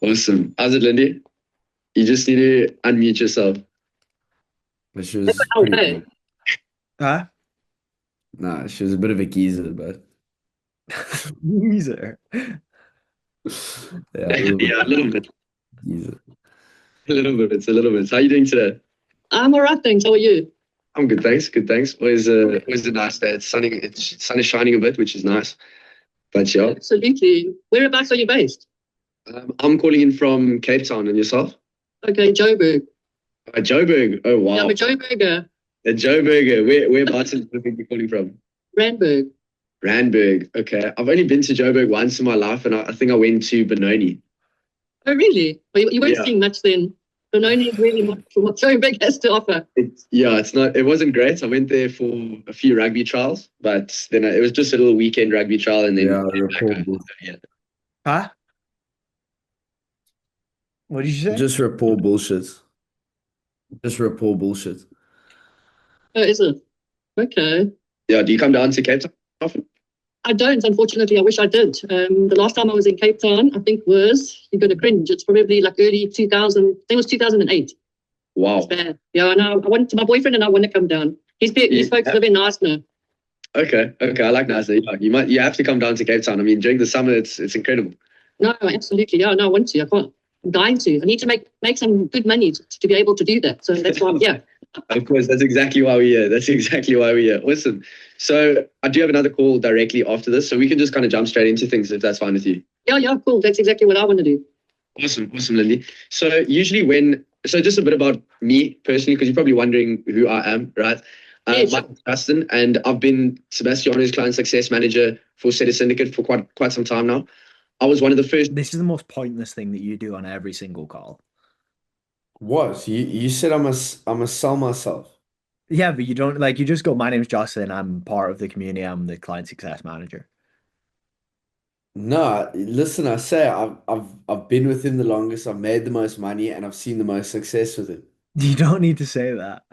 Awesome. How's it, Lindy? You just need to unmute yourself. But she was Oh, pretty hey. cool. Huh? Nah, she was a bit of a geezer, but User. yeah, a little Yeah, a little bit. geezer. A little bit. It's a little bit. How are you doing today? I'm all right, thanks. How are you? I'm good, thanks. Good, thanks. Always a nice day. It's sunny. Sun is shining a bit, which is nice. But yeah, Absolutely. Whereabouts are you based? I'm calling in from Cape Town, and yourself? Okay, Joburg. Joburg. Oh Yeah, I'm wow, a Joburger. a Joburger. Whereabouts in Joburg are you calling from? Randburg. Randburg. Okay, I've only been to Joburg once in my life, and I think I went to Benoni. Oh, really? Well, you won't Yeah. see much then. Benoni is really not what Joburg has to offer. It's not. It wasn't great. I went there for a few rugby trials, but then it was just a little weekend rugby trial, and then Yeah, came back rapport home. bull- Yeah. Huh? What did you say? just rapport bullshit. Just rapport bullshit. Oh, is it? Okay. Yeah. Do you come down to Cape Town often? I don't, unfortunately. I wish I did. The last time I was in Cape Town, I think was, you're going to cringe, it's probably like early 2000, I think it was 2008. Wow. It's bad. Yeah, I know. My boyfriend and I want to come down. He's folks live in nice now. Okay. Okay. I like Nice. Yeah, you have to come down to Cape Town. I mean, during the summer, it's incredible. No, absolutely. Yeah, no, I want to. I can't. I'm dying to. I need to make some good money to be able to do that. So that's why I'm here. Of course, that's exactly why we're here. That's exactly why we're here. Awesome. So I do have another call directly after this, so we can just kind of jump straight into things if that's fine with you. Yeah, cool. That's exactly what I want to do. Awesome, Lindy. So just a bit about me personally, because you're probably wondering who I am, right? Yeah, My name's Justin, and I've been Sebastiano's client success manager for Seta Syndicate for quite some time now. I was one of the first. This is the most pointless thing that you do on every single call. What? You said I'm a sell myself. Yeah, but you don't like you just go, my name's Justin, I'm part of the community, I'm the client success manager. No, listen, I say I've been with him the longest, I've made the most money, and I've seen the most success with him. You don't need to say that.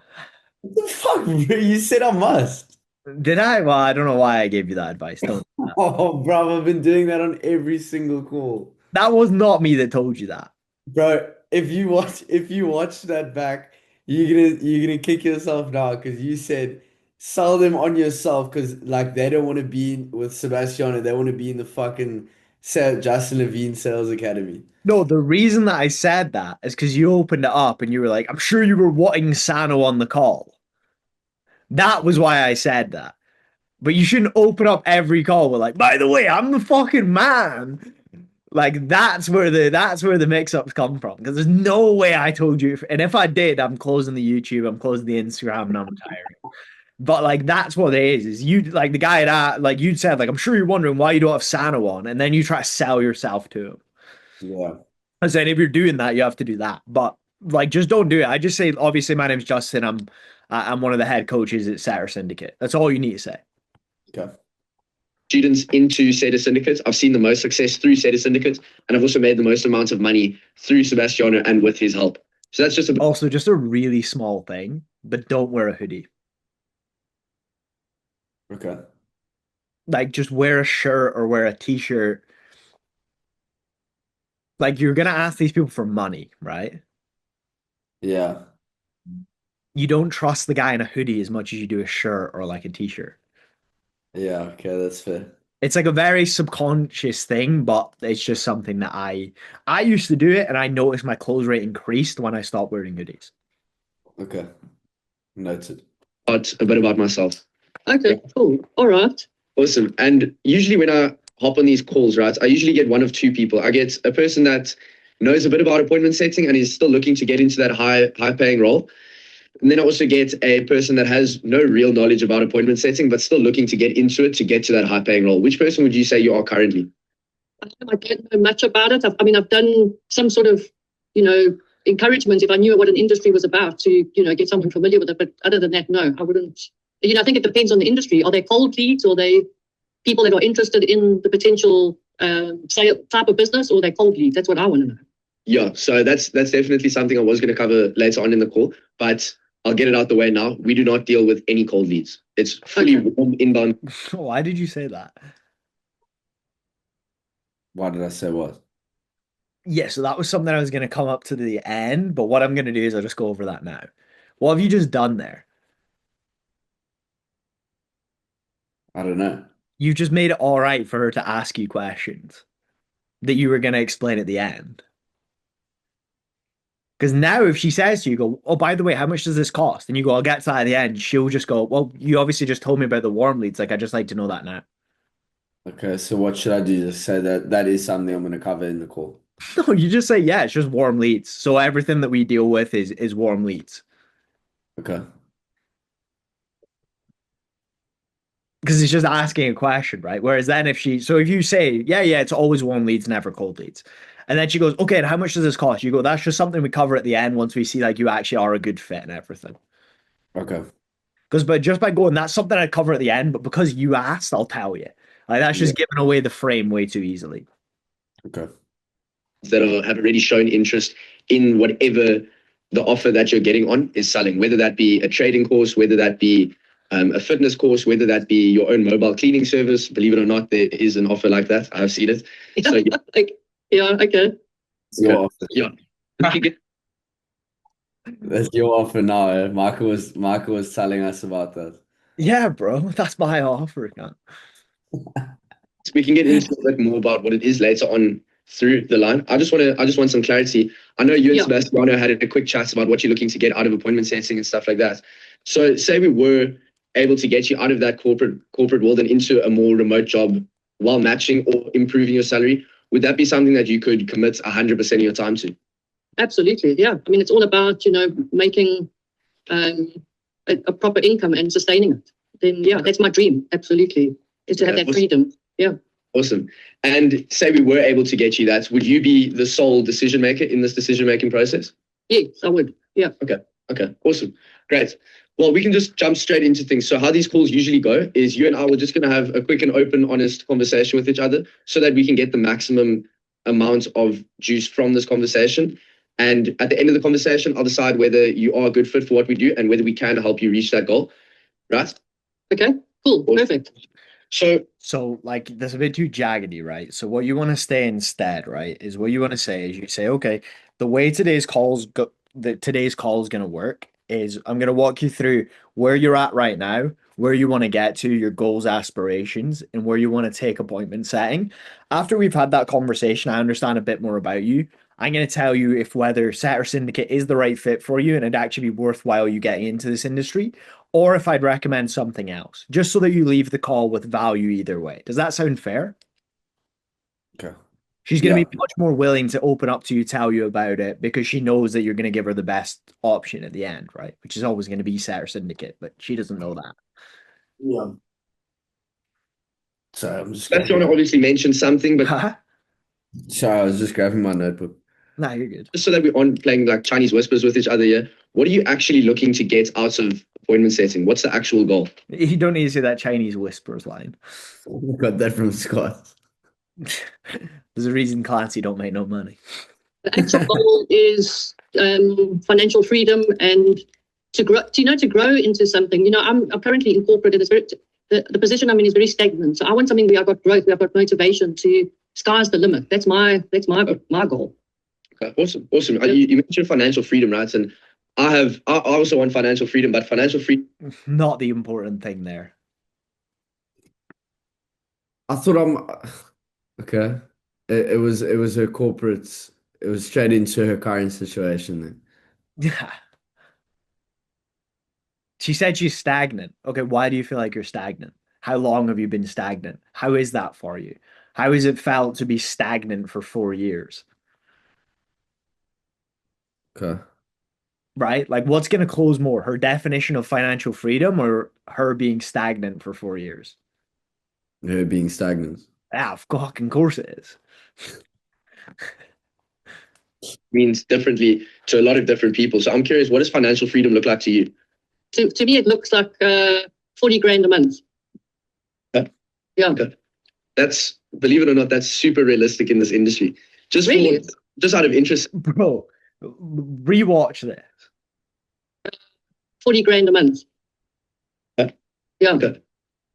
What the fuck, bro? You said I must. Did I? Well, I don't know why I gave you that advice. Don't. Oh, bro, I've been doing that on every single call. That was not me that told you that. Bro, if you watch that back, you're gonna kick yourself now because you said sell them on yourself because like they don't want to be with Sebastiano, they want to be in the fucking Justin Levine Sales Academy. No, the reason that I said that is because you opened it up and you were like, I'm sure you were wanting Sano on the call. That was why I said that. But you shouldn't open up every call with like, by the way, I'm the fucking man. Like that's where the mix-ups come from. Because there's no way I told you. And if I did, I'm closing the YouTube, I'm closing the Instagram, and I'm retiring. But like that's what it is you like the guy that like you'd said, like, I'm sure you're wondering why you don't have Sano on, and then you try to sell yourself to him. Yeah. I said if you're doing that, you have to do that. But like just don't do it. I just say, obviously, my name's Justin. I'm one of the head coaches at Satter Syndicate. That's all you need to say. Okay. Students into Seta Syndicate. I've seen the most success through Seta Syndicate, and I've also made the most amount of money through Sebastiano and with his help. So that's just a Also, just a really small thing, but don't wear a hoodie. Okay. Like just wear a shirt or wear a t-shirt. Like you're gonna ask these people for money, right? Yeah. You don't trust the guy in a hoodie as much as you do a shirt or like a t-shirt. Yeah. Okay, that's fair. It's like a very subconscious thing, but it's just something that I used to do it, and I noticed my close rate increased when I stopped wearing hoodies. Okay. Noted. a bit about myself. Okay, cool. All right. Awesome. And usually when I hop on these calls, right, I usually get one of two people. I get a person that knows a bit about appointment setting and is still looking to get into that high paying role. And then I also get a person that has no real knowledge about appointment setting, but still looking to get into it to get to that high paying role. Which person would you say you are currently? I don't know much about it. I've done some sort of, encouragement if I knew what an industry was about to, get someone familiar with it. But other than that, no, I wouldn't. I think it depends on the industry. Are they cold leads, or are they people that are interested in the potential sale type of business, or are they cold leads? That's what I want to know. Yeah, so that's definitely something I was going to cover later on in the call, but I'll get it out the way now. We do not deal with any cold leads. It's fully warm inbound. Why did you say that? Why did I say what? Yeah, so that was something I was going to come up to the end, but what I'm going to do is I'll just go over that now. What have you just done there? I don't know. You just made it all right for her to ask you questions that you were going to explain at the end. Because now, if she says to you, go, oh, by the way, how much does this cost? And you go, I'll get to that at the end. She'll just go, well, you obviously just told me about the warm leads. Like, I'd just like to know that now. Okay, so what should I do? Just say that that is something I'm going to cover in the call. No, you just say, yeah, it's just warm leads. So everything that we deal with is warm leads. Okay. Because it's just asking a question, right? Whereas then if you say, yeah, it's always warm leads, never cold leads. And then she goes, okay, and how much does this cost? You go, that's just something we cover at the end once we see like you actually are a good fit and everything. Okay. Because but just by going, that's something I'd cover at the end, but because you asked, I'll tell you. Like that's just giving away the frame way too easily. Okay. That have already shown interest in whatever the offer that you're getting on is selling, whether that be a trading course, whether that be a fitness course, whether that be your own mobile cleaning service. Believe it or not, there is an offer like that. I've seen it. So Yeah, okay. It's your offer. yeah, you can get That's your offer now. Michael was telling us about that. Yeah, bro, that's my offer. Man. we can get into a bit more about what it is later on through the line. I just want some clarity. I know you and Sebastiano had a quick chat about what you're looking to get out of appointment setting and stuff like that. So say we were able to get you out of that corporate world and into a more remote job while matching or improving your salary, would that be something that you could commit 100% of your time to? Absolutely, yeah. I mean, it's all about, making a proper income and sustaining it. Then, yeah, that's my dream, absolutely, is to have that freedom. Yeah. Awesome. And say we were able to get you that, would you be the sole decision maker in this decision-making process? Yes, I would, yeah. Okay, awesome. Great. Well, we can just jump straight into things. So how these calls usually go is you and I were just going to have a quick and open, honest conversation with each other so that we can get the maximum amount of juice from this conversation. And at the end of the conversation, I'll decide whether you are a good fit for what we do and whether we can help you reach that goal. Right? Okay, cool, awesome. Perfect. So like that's a bit too jaggedy, right? So what you want to say instead, right, is what you want to say is you say, okay, the way today's call is going to work is I'm going to walk you through where you're at right now, where you want to get to, your goals, aspirations, and where you want to take appointment setting. After we've had that conversation, I understand a bit more about you. I'm going to tell you if whether Setter Syndicate is the right fit for you and it'd actually be worthwhile you getting into this industry, or if I'd recommend something else, just so that you leave the call with value either way. Does that sound fair? Okay. She's going to be much more willing to open up to you, tell you about it, because she knows that you're going to give her the best option at the end, right? Which is always going to be Setter Syndicate, but she doesn't know that. Yeah. So I'm just. That's going to obviously mention something, but. Sorry, I was just grabbing my notebook. Nah, you're good. Just so that we aren't playing like Chinese whispers with each other here, what are you actually looking to get out of appointment setting? What's the actual goal? You don't need to say that Chinese whispers line. I got that from Scott. There's a reason Clancy don't make no money. The actual goal is financial freedom and to grow. To grow into something. I'm currently in corporate, and the position I'm in is very stagnant. So I want something where I've got growth, where I've got motivation. To sky's the limit. That's my goal. Okay, awesome. You mentioned financial freedom, right? And I also want financial freedom, but financial freedom not the important thing there. I thought okay. It was her corporate. It was straight into her current situation then. Yeah. She said she's stagnant. Okay, why do you feel like you're stagnant? How long have you been stagnant? How is that for you? How has it felt to be stagnant for 4 years? Okay. Right? Like, what's going to close more? Her definition of financial freedom or her being stagnant for 4 years? Her being stagnant. Yeah, of course it is. means differently to a lot of different people. So I'm curious, what does financial freedom look like to you? To me, it looks like 40 grand a month. Yeah. Okay. That's, believe it or not, that's super realistic in this industry. Just really? Just out of interest. Bro, rewatch this. 40 grand a month. Yeah. Okay.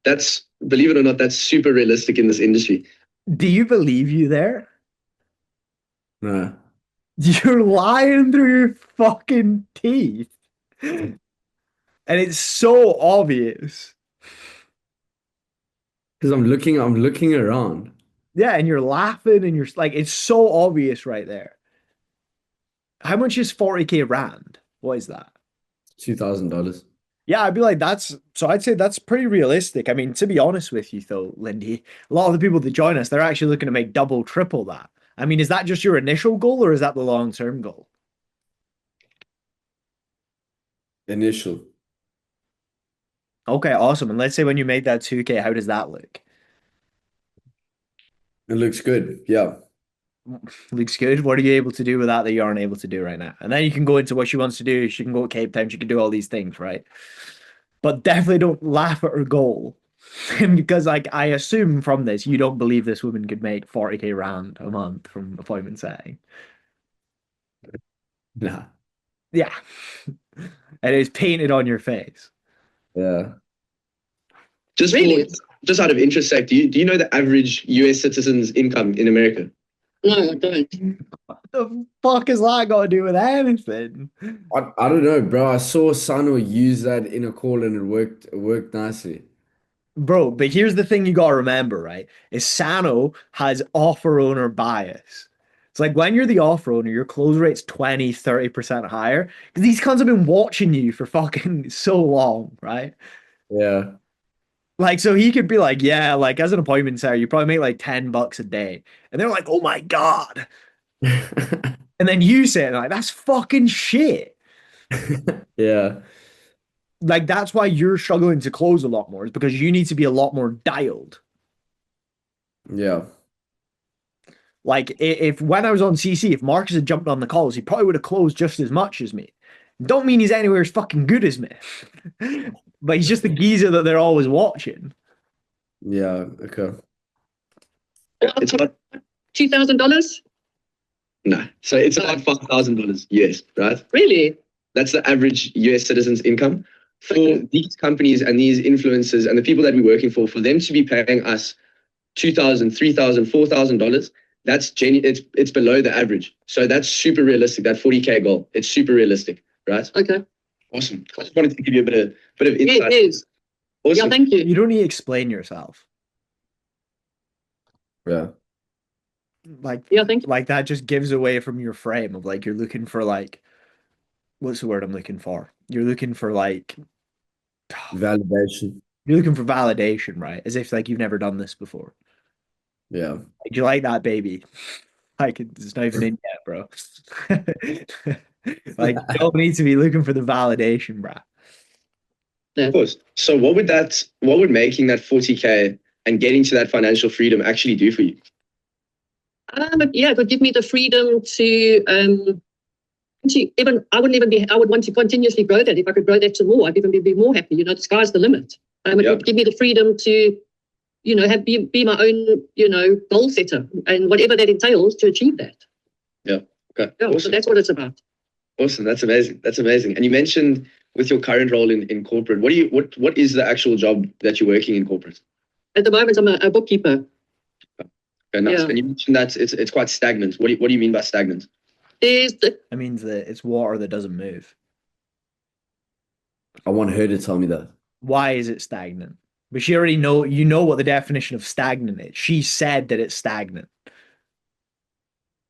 That's, believe it or not, that's super realistic in this industry. Do you believe you there? No. You're lying through your fucking teeth. And it's so obvious. Because I'm looking around. Yeah, and you're laughing and you're like, it's so obvious right there. How much is 40k rand? What is that? $2,000. Yeah, I'd be like, I'd say that's pretty realistic. I mean, to be honest with you though, Lindy, a lot of the people that join us, they're actually looking to make double, triple that. I mean, is that just your initial goal or is that the long-term goal? Initial. Okay, awesome. And let's say when you make that 2k, how does that look? It looks good. Yeah. Looks good. What are you able to do with that that you aren't able to do right now? And then you can go into what she wants to do. She can go to Cape Town. She can do all these things, right? But definitely don't laugh at her goal. Because like I assume from this, you don't believe this woman could make 40k rand a month from appointment setting. Nah. Yeah. And it's painted on your face. Yeah. Just Really? just out of interest sake, do you know the average US citizen's income in America? No, I don't. What the fuck has that got to do with anything? I don't know, bro. I saw Sano use that in a call and it worked nicely. Bro, but here's the thing you gotta remember, right? Is Sano has offer owner bias. It's like when you're the offer owner, your close rate's 20, 30% higher. Because these cunts have been watching you for fucking so long, right? Yeah. Like, so he could be like, yeah, like as an appointment setter, you probably make like $10 a day. And they're like, oh my God. And then you say it, like, that's fucking shit. Yeah. Like, that's why you're struggling to close a lot more, is because you need to be a lot more dialed. Yeah. Like if when I was on CC, if Marcus had jumped on the calls, he probably would have closed just as much as me. Don't mean he's anywhere as fucking good as me, but he's just the geezer that they're always watching. Yeah. Okay. It's about $2,000? no, so it's about $5,000 US, right? Really? That's the average US citizen's income. For these companies and these influencers and the people that we're working for them to be paying us $2,000, $3,000, $4,000, it's below the average. So that's super realistic. That 40k goal, it's super realistic, right? Okay. Awesome. I just wanted to give you a bit of Yeah, insight. it is. Yeah, Awesome. thank you. You don't need to explain yourself. Yeah. Like, Yeah, thank you. like that just gives away from your frame of like you're looking for like, what's the word I'm looking for? You're looking for like, Validation. you're looking for validation, right? As if like you've never done this before. Yeah. Like, you like that, baby? Like it's not even in yet, bro. Like you don't need to be looking for the validation, bro. Of course. So what would making that 40k and getting to that financial freedom actually do for you? Yeah, it would give me the freedom to even I would want to continuously grow that. If I could grow that to more, I'd even be more happy. You know, the sky's the limit. It would give me the freedom to, you know, be my own, you know, goal setter and whatever that entails to achieve that. Yeah. Okay. Yeah, Awesome. so that's what it's about. Awesome. That's amazing. That's amazing. And you mentioned with your current role in corporate, what is the actual job that you're working in corporate? At the moment, I'm a bookkeeper. Okay, nice. Yeah. And you mentioned that it's quite stagnant. What do you mean by stagnant? That means that it's water that doesn't move. I want her to tell me that. Why is it stagnant? But she already you know what the definition of stagnant is. She said that it's stagnant.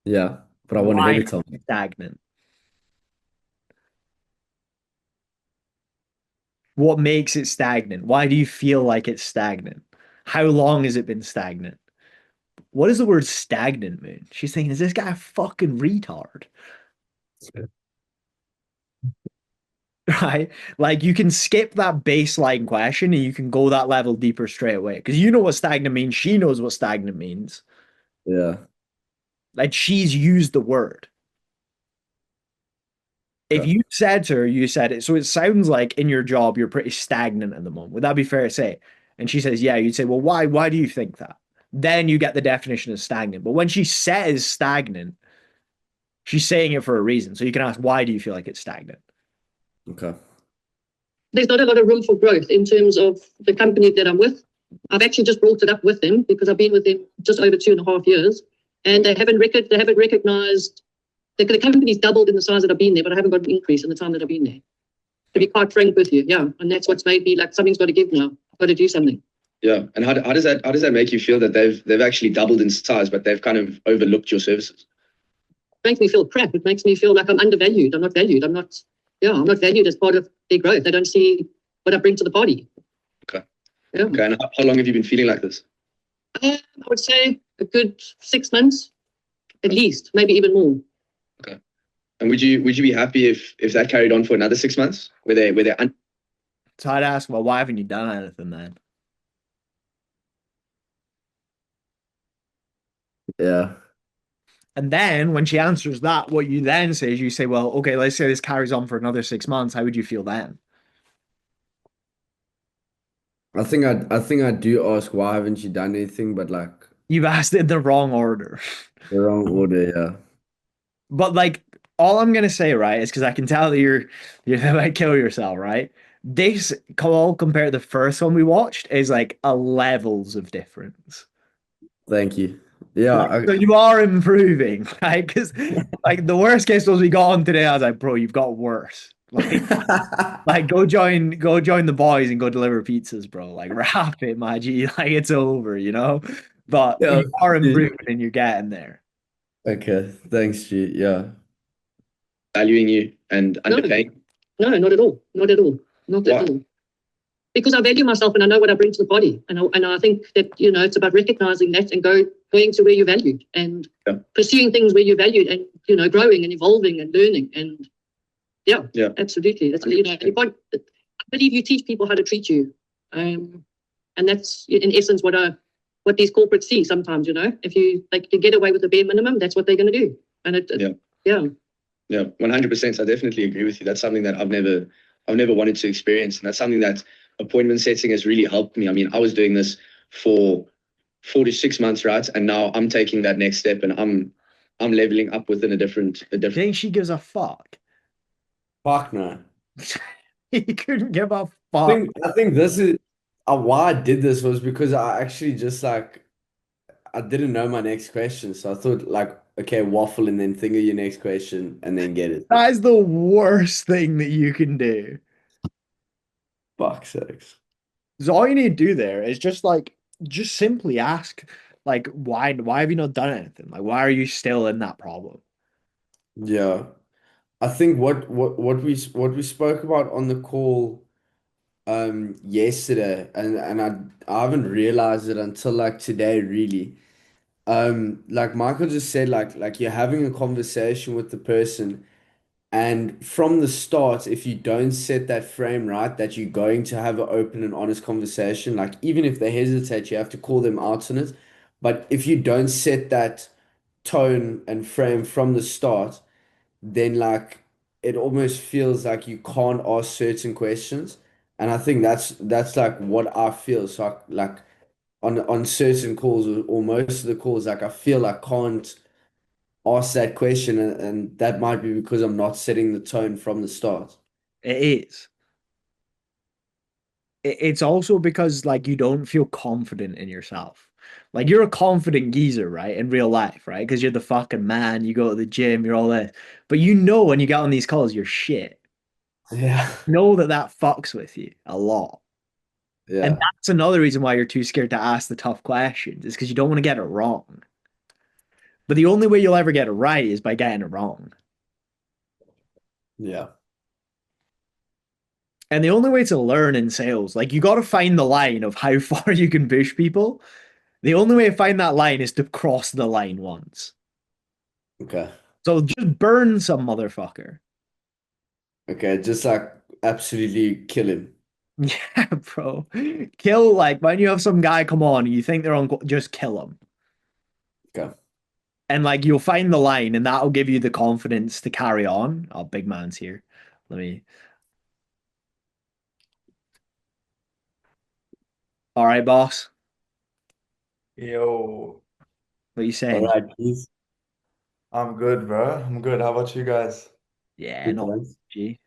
Yeah. But I want her to tell me. Stagnant. What makes it stagnant? Why do you feel like it's stagnant? How long has it been stagnant? What does the word stagnant mean? She's thinking, is this guy a fucking retard? Right? Like you can skip that baseline question and you can go that level deeper straight away. Because you know what stagnant means. She knows what stagnant means. Yeah. Like she's used the word. If you said to her, you said it. So it sounds like in your job, you're pretty stagnant at the moment. Would that be fair to say? And she says, yeah. You'd say, well, why? Why do you think that? Then you get the definition of stagnant. But when she says stagnant, she's saying it for a reason. So you can ask, why do you feel like it's stagnant? Okay. There's not a lot of room for growth in terms of the company that I'm with. I've actually just brought it up with them because I've been with them just over 2.5 years. and they haven't recognized the company's doubled in the size that I've been there, but I haven't got an increase in the time that I've been there. To be quite frank with you, yeah, and that's what's made me like something's got to give now. I've got to do something. Yeah, and how does that make you feel that they've actually doubled in size, but they've kind of overlooked your services? It makes me feel crap. It makes me feel like I'm undervalued. I'm not valued. I'm not valued as part of their growth. They don't see what I bring to the party. Okay. Yeah. Okay, and how long have you been feeling like this? I would say a good 6 months, at least, maybe even more. Okay. And would you be happy if that carried on for another 6 months? So I'd ask, well, why haven't you done anything then? Yeah. And then when she answers that, what you then say is you say, well, okay, let's say this carries on for another 6 months. How would you feel then? I think I do ask why haven't you done anything, but like You've asked it in the wrong order. the wrong order, yeah. But like, all I'm gonna say, right, is because I can tell that you're about to kill yourself, right? This call compared to the first one we watched is like a levels of difference. Thank you. Yeah, So you are improving, right? Because like the worst case was we got on today, I was like, bro, you've got worse. Like go join the boys and go deliver pizzas, bro. Like wrap it, my G. Like it's over, you know? But Yeah, you are dude. improving and you're getting there. Okay, thanks, G. Yeah. Valuing you and underpaying? No, not at all. Not at all. Not Why? at all. Because I value myself and I know what I bring to the party. And I think that, it's about recognizing that and going to where you're valued and pursuing things where you're valued and, growing and evolving and learning. And yeah, absolutely. That's, I believe you teach people how to treat you. And that's in essence what these corporates see sometimes, if you can get away with the bare minimum, that's what they're going to do. And Yeah, 100%. I definitely agree with you. That's something that I've never wanted to experience. And that's something that appointment setting has really helped me. I mean, I was doing this for 4 to 6 months, right? And now I'm taking that next step and I'm leveling up within a different. Think she gives a fuck? Fuck no. He couldn't give a fuck. I think this is why I did this was because I actually just like I didn't know my next question, so I thought like, okay, waffle and then think of your next question and then get it. That is the worst thing that you can do. Fuck's sakes. So all you need to do there is just simply ask, like, why have you not done anything? Like, why are you still in that problem? Yeah. I think what we spoke about on the call yesterday and I haven't realized it until like today really. Like Michael just said, like you're having a conversation with the person, and from the start, if you don't set that frame right, that you're going to have an open and honest conversation, like even if they hesitate, you have to call them out on it. But if you don't set that tone and frame from the start, then like it almost feels like you can't ask certain questions. And I think that's like what I feel. So like on certain calls or most of the calls, like I feel I can't ask that question, and that might be because I'm not setting the tone from the start. It is. It's also because like you don't feel confident in yourself. Like you're a confident geezer, right? In real life, right? Because you're the fucking man. You go to the gym, you're all that. But when you get on these calls, you're shit. Yeah. Know that fucks with you a lot. Yeah. And that's another reason why you're too scared to ask the tough questions, is because you don't want to get it wrong. But the only way you'll ever get it right is by getting it wrong. Yeah. And the only way to learn in sales, like you got to find the line of how far you can push people. The only way to find that line is to cross the line once. Okay. So just burn some motherfucker. Okay, just like absolutely kill him. Yeah, bro. Kill, like when you have some guy come on and you think they're on, just kill him. Okay. And like you'll find the line and that'll give you the confidence to carry on. Oh, big man's here. Let me. All right, boss. Yo, What are you All saying? right, please. I'm good, bro. I'm good. How about you guys? Yeah, Good not ones. G.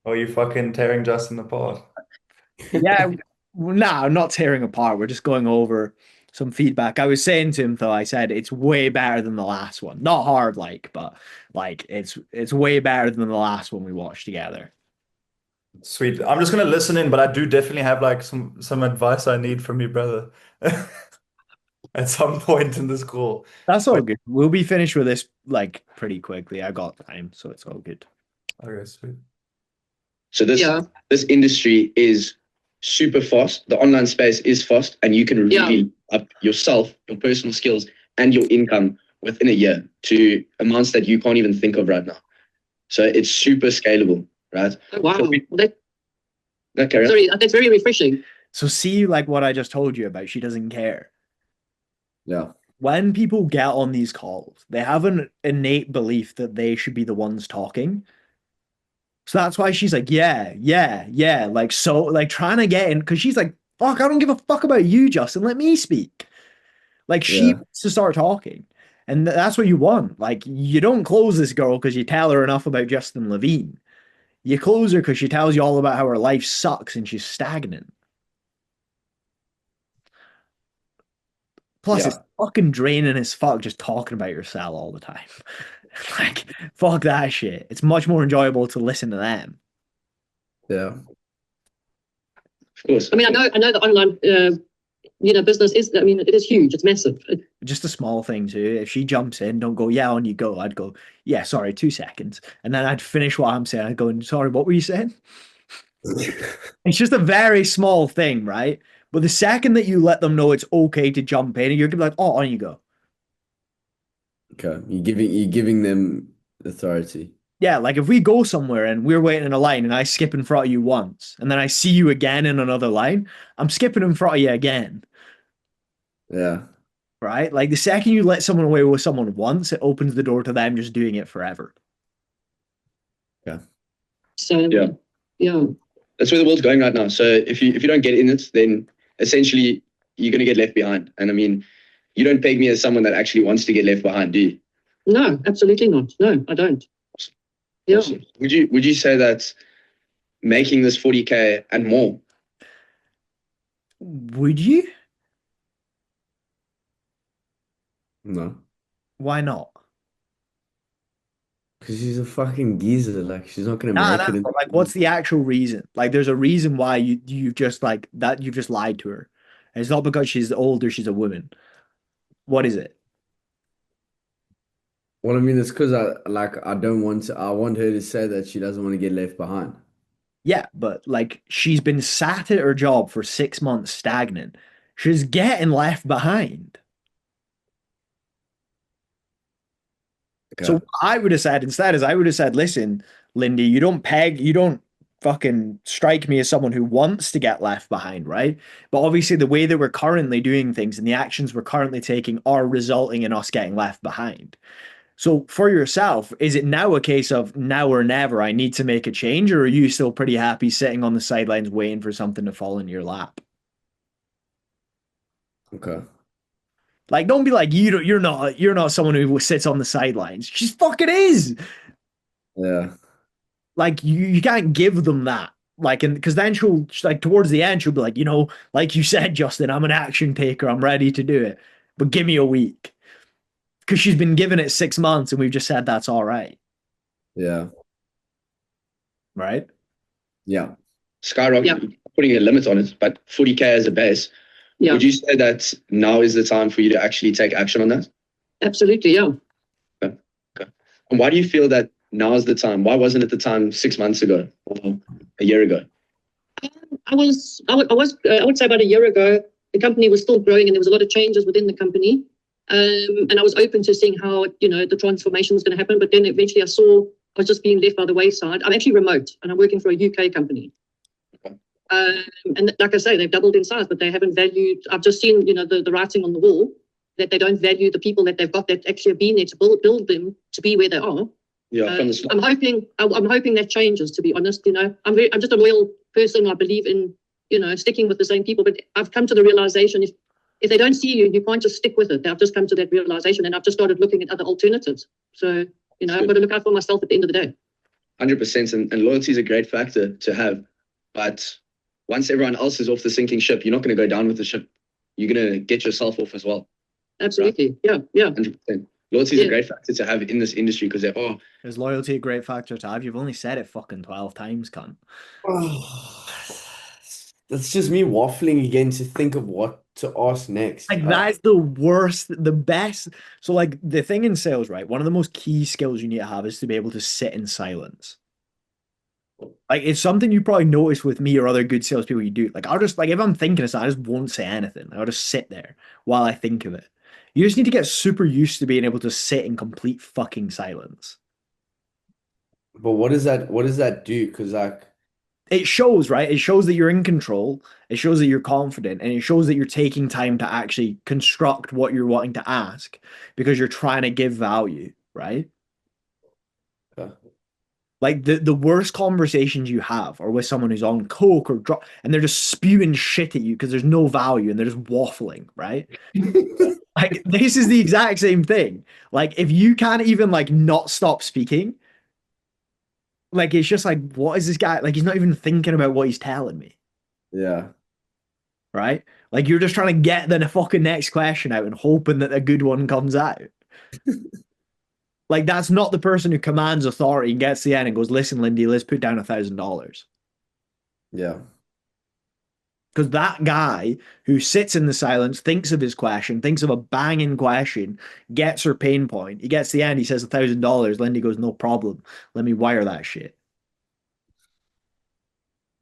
Oh, you fucking tearing Justin apart. Yeah, no, not tearing apart. We're just going over some feedback. I was saying to him though, I said it's way better than the last one. Not hard like, but like it's way better than the last one we watched together. Sweet. I'm just gonna listen in, but I do definitely have like some advice I need from you, brother. At some point in this call. That's all good. We'll be finished with this like pretty quickly. I got time, so it's all good. Okay, sweet. So this industry is super fast. The online space is fast, and you can really up yourself, your personal skills, and your income within a year to amounts that you can't even think of right now. So it's super scalable, right? Oh, wow. So Sorry, that's very refreshing. So see, like what I just told you about, she doesn't care. Yeah. When people get on these calls, they have an innate belief that they should be the ones talking. So that's why she's like, yeah, like, so, like, trying to get in, because she's like, fuck, I don't give a fuck about you, Justin, let me speak. Like, she wants to start talking, and that's what you want. Like, you don't close this girl because you tell her enough about Justin Levine. You close her because she tells you all about how her life sucks and she's stagnant. Plus, it's fucking draining as fuck just talking about yourself all the time. Like, fuck that shit. It's much more enjoyable to listen to them. Yeah. Of course. I mean, I know the online, business is. I mean, it is huge. It's massive. Just a small thing too. If she jumps in, don't go, yeah, on you go. I'd go, yeah, sorry, 2 seconds, and then I'd finish what I'm saying. I'd go, sorry, what were you saying? It's just a very small thing, right? But the second that you let them know it's okay to jump in, you're gonna be like, oh, on you go. Okay, you're giving them authority. Yeah, like if we go somewhere and we're waiting in a line and I skip in front of you once and then I see you again in another line, I'm skipping in front of you again. Yeah. Right? Like the second you let someone away with someone once, it opens the door to them just doing it forever. Yeah. So yeah. That's where the world's going right now. So if you don't get in it, then essentially you're going to get left behind. And I mean, you don't peg me as someone that actually wants to get left behind, do you? No, absolutely not. No, I don't. Yeah. Awesome. Would you say that making this 40K and more? Would you? No. Why not? Because she's a fucking geezer. Like, she's not gonna Nah, make it. but like, what's the actual reason? Like, there's a reason why you've just like that. You've just lied to her. And it's not because she's older. She's a woman. What is it? Well, I mean, it's because I don't want to. I want her to say that she doesn't want to get left behind. Yeah, but like she's been sat at her job for 6 months stagnant. She's getting left behind. Okay. So what I would have said instead is I would have said, listen, Lindy, you don't fucking strike me as someone who wants to get left behind, right? But obviously the way that we're currently doing things and the actions we're currently taking are resulting in us getting left behind. So for yourself, is it now a case of now or never, I need to make a change, or are you still pretty happy sitting on the sidelines waiting for something to fall into your lap? Okay. Like, don't be like, you're not someone who sits on the sidelines. She fucking is. Yeah. Like, you can't give them that. Like, and because then she'll, like, towards the end, she'll be like, like you said, Justin, I'm an action taker. I'm ready to do it. But give me a week. Because she's been given it 6 months and we've just said that's all right. Yeah. Right? Yeah. Skyrocket, putting a limit on it, but 40K as a base. Yeah. Would you say that now is the time for you to actually take action on that? Absolutely, yeah. Okay. And why do you feel that now is the time? Why wasn't it the time 6 months ago or a year ago? I would say about a year ago, the company was still growing and there was a lot of changes within the company. And I was open to seeing how, the transformation was going to happen. But then eventually I was just being left by the wayside. I'm actually remote and I'm working for a UK company. Okay. And like I say, they've doubled in size, but they haven't valued. I've just seen, the writing on the wall that they don't value the people that they've got that actually have been there to build them to be where they are. Yeah, from the start. I'm hoping that changes, to be honest. I'm just a loyal person. I believe in, sticking with the same people. But I've come to the realization if they don't see you, you can't just stick with it. I've just come to that realization and I've just started looking at other alternatives. So, I've got to look out for myself at the end of the day. 100%. And loyalty is a great factor to have. But once everyone else is off the sinking ship, you're not going to go down with the ship. you're gonna get yourself off as well. Absolutely. Yeah. Yeah. 100%. Loyalty is a Yeah. great factor to have in this industry because there are Is loyalty a great factor to have? You've only said it fucking 12 times, cunt. That's just me waffling again to think of what to ask next. Like that's the worst, the best. So like the thing in sales, right? One of the most key skills you need to have is to be able to sit in silence. Like it's something you probably notice with me or other good salespeople you do. Like I'll just like if I'm thinking of something, I just won't say anything. I'll just sit there while I think of it. You just need to get super used to being able to sit in complete fucking silence. But what does that do? Because like It shows, right? It shows that you're in control. It shows that you're confident, and it shows that you're taking time to actually construct what you're wanting to ask because you're trying to give value, right? Like the worst conversations you have are with someone who's on coke or drug, and they're just spewing shit at you because there's no value and they're just waffling, right? Like this is the exact same thing. Like if you can't even like not stop speaking, like it's just like, what is this guy? Like he's not even thinking about what he's telling me, yeah. right? Like you're just trying to get the fucking next question out and hoping that a good one comes out. Like that's not the person who commands authority and gets to the end and goes, "Listen, Lindy, let's put down $1,000." Yeah. Because that guy who sits in the silence, thinks of his question, thinks of a banging question, gets her pain point. He gets to the end, he says $1,000. Lindy goes, "No problem. Let me wire that shit."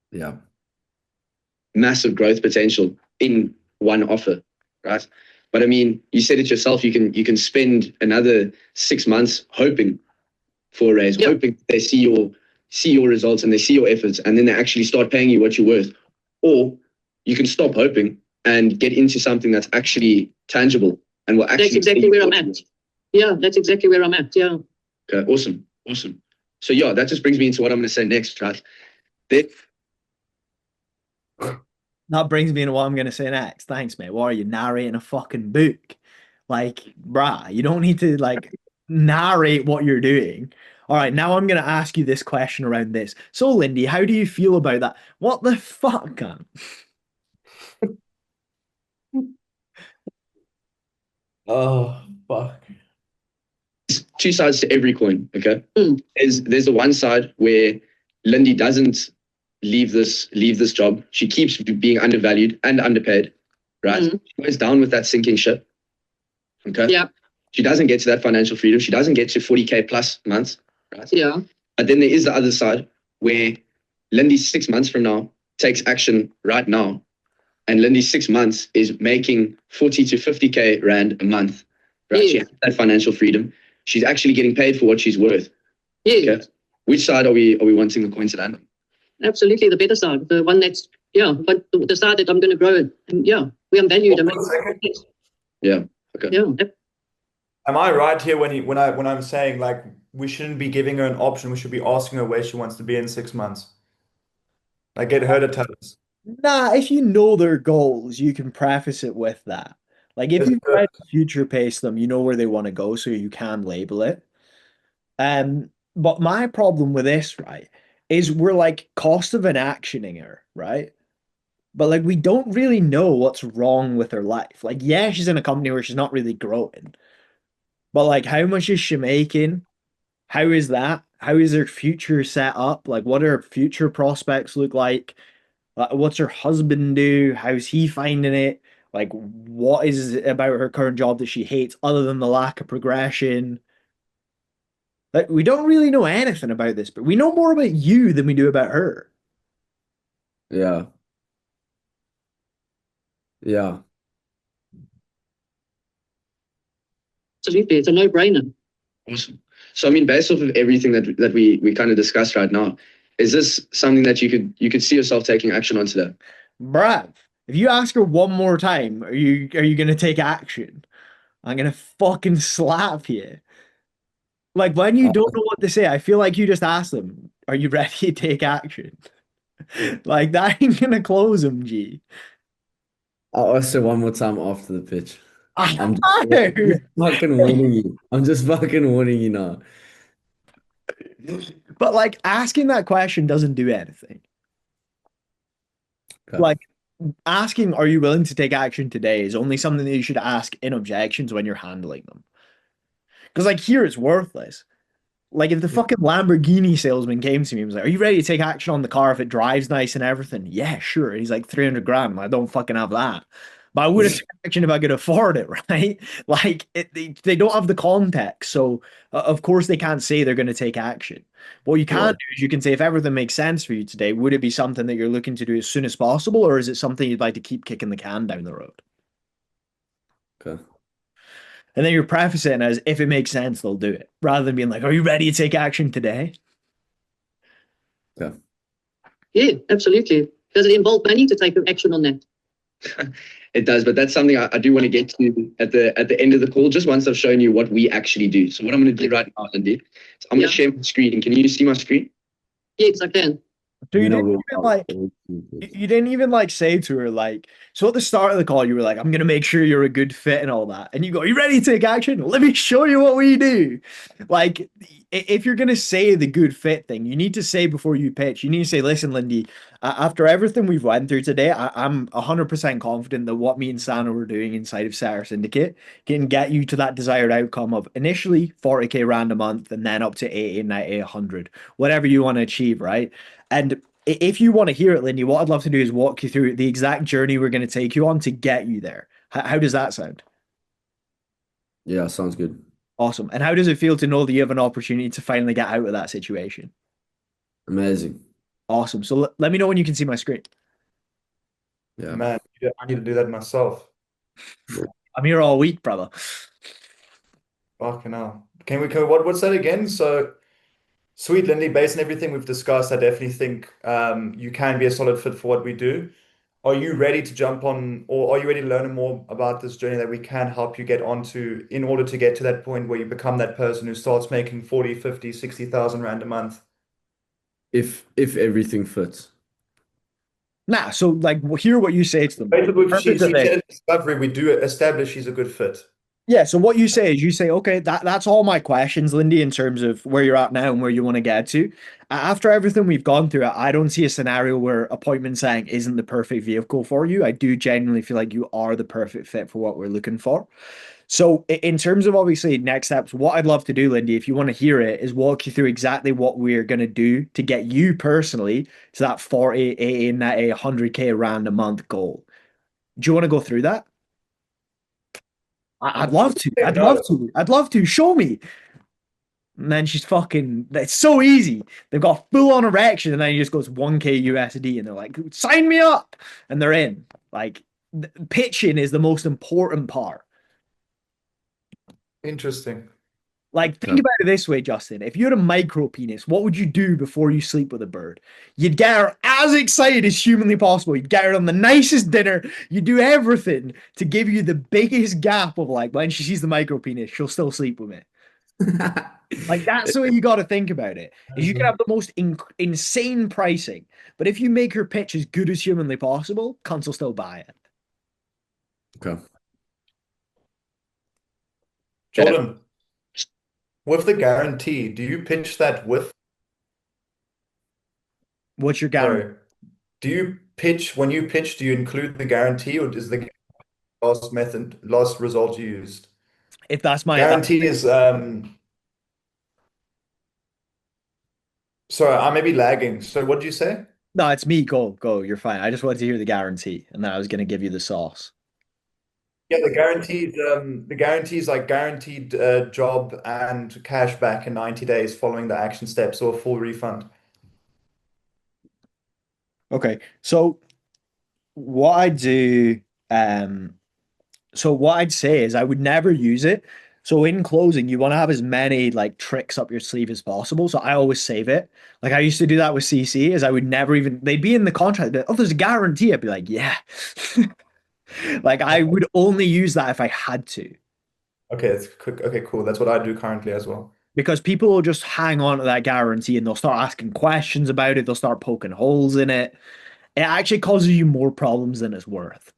Yeah. massive growth potential in one offer, right? But I mean, you said it yourself. You can spend another 6 months hoping for a raise, Yeah. hoping they see your results and they see your efforts, and then they actually start paying you what you're worth. Or you can stop hoping and get into something that's actually tangible and will actually. That's exactly where I'm at. Yeah, that's exactly where I'm at. Yeah. Okay, awesome. So yeah, that just brings me into what I'm going to say next, right? That brings me into what I'm going to say next. Thanks, mate. What are you narrating a fucking book? Like, brah, you don't need to like narrate what you're doing. All right, now I'm going to ask you this question around this. So, Lindy, how do you feel about that? What the fuck, man? Oh, fuck. Two sides to every coin. Okay, Mm. there's the one side where Lindy doesn't leave this job. She keeps being undervalued and underpaid. Right, she goes down with that sinking ship. Okay. Yeah. She doesn't get to that financial freedom. She doesn't get to 40K plus months. Right. Yeah. But then there is the other side where Lindy 6 months from now takes action right now, and Lindy 6 months is making 40 to 50K rand a month. Right, she Yes. has that financial freedom. She's actually getting paid for what she's worth. Yeah. Okay. Which side are we wanting the coin to land on? Absolutely, the better side, the one that's but the side that I'm going to grow it, and we are valued. I mean, Yeah. Okay. yeah. Am I right here when I'm saying like we shouldn't be giving her an option, we should be asking her where she wants to be in 6 months? Like get her to tell us. Nah, if you know their goals, you can preface it with that. Like if That's you good. try to future pace them, you know where they want to go, so you can label it. But my problem with this, right, is we're like cost of inactioning her, right? But like we don't really know what's wrong with her life. Like, yeah, she's in a company where she's not really growing. But like how much is she making? How is that? How is her future set up? Like what do her future prospects look like? What's her husband do? How's he finding it? Like, what is it about her current job that she hates other than the lack of progression? Like, we don't really know anything about this, but we know more about you than we do about her. Yeah. Yeah. Absolutely, it's a no-brainer. Awesome. So I mean, based off of everything that we kind of discussed right now, is this something that you could see yourself taking action on today? Bruv, if you ask her one more time, are you gonna take action? I'm gonna fucking slap you. Like when you don't know what to say, I feel like you just ask them, "Are you ready to take action?" Like that ain't gonna close them, G. I'll ask her one more time after the pitch. I'm I know. fucking warning you. I'm just fucking warning you now. But like asking that question doesn't do anything. Okay. Like asking, are you willing to take action today is only something that you should ask in objections when you're handling them. Because like here it's worthless. Like if the fucking Lamborghini salesman came to me and was like, "Are you ready to take action on the car if it drives nice and everything?" Yeah, sure. He's like 300 grand. I don't fucking have that. But I would have taken action if I could afford it, right? Like they don't have the context. So of course they can't say they're going to take action. What you can Yeah. do is you can say if everything makes sense for you today, would it be something that you're looking to do as soon as possible, or is it something you'd like to keep kicking the can down the road? Okay. And then you're prefacing as if it makes sense, they'll do it, rather than being like, "Are you ready to take action today?" Okay. Yeah, absolutely. Does it involve money to take action on that? It does, but that's something I do want to get to at the end of the call, just once I've shown you what we actually do. So what I'm going to do right now, Lindy, is I'm going to share my screen. Can you see my screen? Yes, I can. So you You know, didn't we'll even like you didn't even like say to her like, so at the start of the call you were like, "I'm gonna make sure you're a good fit and all that," and you go, "Are you ready to take action? Let me show you what we do." Like if you're gonna say the good fit thing, you need to say before you pitch, you need to say, "Listen, Lindy, after everything we've went through today, I'm 100% confident that what me and Santa were doing inside of Setter Syndicate can get you to that desired outcome of initially 40k rand a month and then up to 80, 90, 100, whatever you want to achieve, right?" And if you want to hear it, Lindy, what I'd love to do is walk you through the exact journey we're going to take you on to get you there. How does that sound? Yeah, sounds good. Awesome. And how does it feel to know that you have an opportunity to finally get out of that situation? Amazing. Awesome. So let me know when you can see my screen. Yeah. Man, I need to do that myself. I'm here all week, brother. Fucking hell. What's that again? So sweet, Lindy, based on everything we've discussed, I definitely think you can be a solid fit for what we do. Are you ready to jump on, or are you ready to learn more about this journey that we can help you get onto in order to get to that point where you become that person who starts making 40, 50, 60,000 rand a month? If everything fits. Nah, so like hear what you say to them. Basically, Purpose she of it. said in Discovery, we do establish she's a good fit. Yeah, so what you say is you say, okay, that's all my questions, Lindy, in terms of where you're at now and where you want to get to. After everything we've gone through, I don't see a scenario where appointment setting isn't the perfect vehicle for you. I do genuinely feel like you are the perfect fit for what we're looking for. So in terms of obviously next steps, what I'd love to do, Lindy, if you want to hear it, is walk you through exactly what we're going to do to get you personally to that 40, 80, 90, 100k rand a month goal. Do you want to go through that? I'd love to. I'd love to. I'd love to. Show me. And then she's fucking, it's so easy. They've got full on erection, and then he just goes 1k USD, and they're like, "Sign me up." And they're in. Like, pitching is the most important part. Interesting. Like, think about it this way, Justin. If you had a micro penis, what would you do before you sleep with a bird? You'd get her as excited as humanly possible. You'd get her on the nicest dinner. You do everything to give you the biggest gap of like, when she sees the micro penis, she'll still sleep with me. Like that's the way you got to think about it. Is you can have the most insane pricing, but if you make her pitch as good as humanly possible, cunts will still buy it. Okay. Jordan, with the guarantee, do you pitch that with? What's your guarantee? Sorry. Do you pitch, when you pitch, do you include the guarantee, or is the last result you used? If that's my Guarantee is sorry, I may be lagging. So what did you say? no, it's me. Go. You're fine. I just wanted to hear the guarantee, and then I was going to give you the sauce. Yeah, the guarantees like guaranteed job and cash back in 90 days following the action steps or a full refund. Okay, so what I do, so what I'd say is I would never use it. So in closing, you want to have as many like tricks up your sleeve as possible. So I always save it. Like I used to do that with CC, is I would never even, they'd be in the contract, but, oh, there's a guarantee. I'd be like, yeah. Like I would only use that if I had to. Okay, that's quick. Okay, cool. That's what I do currently as well. Because people will just hang on to that guarantee and they'll start asking questions about it. They'll start poking holes in it. It actually causes you more problems than it's worth.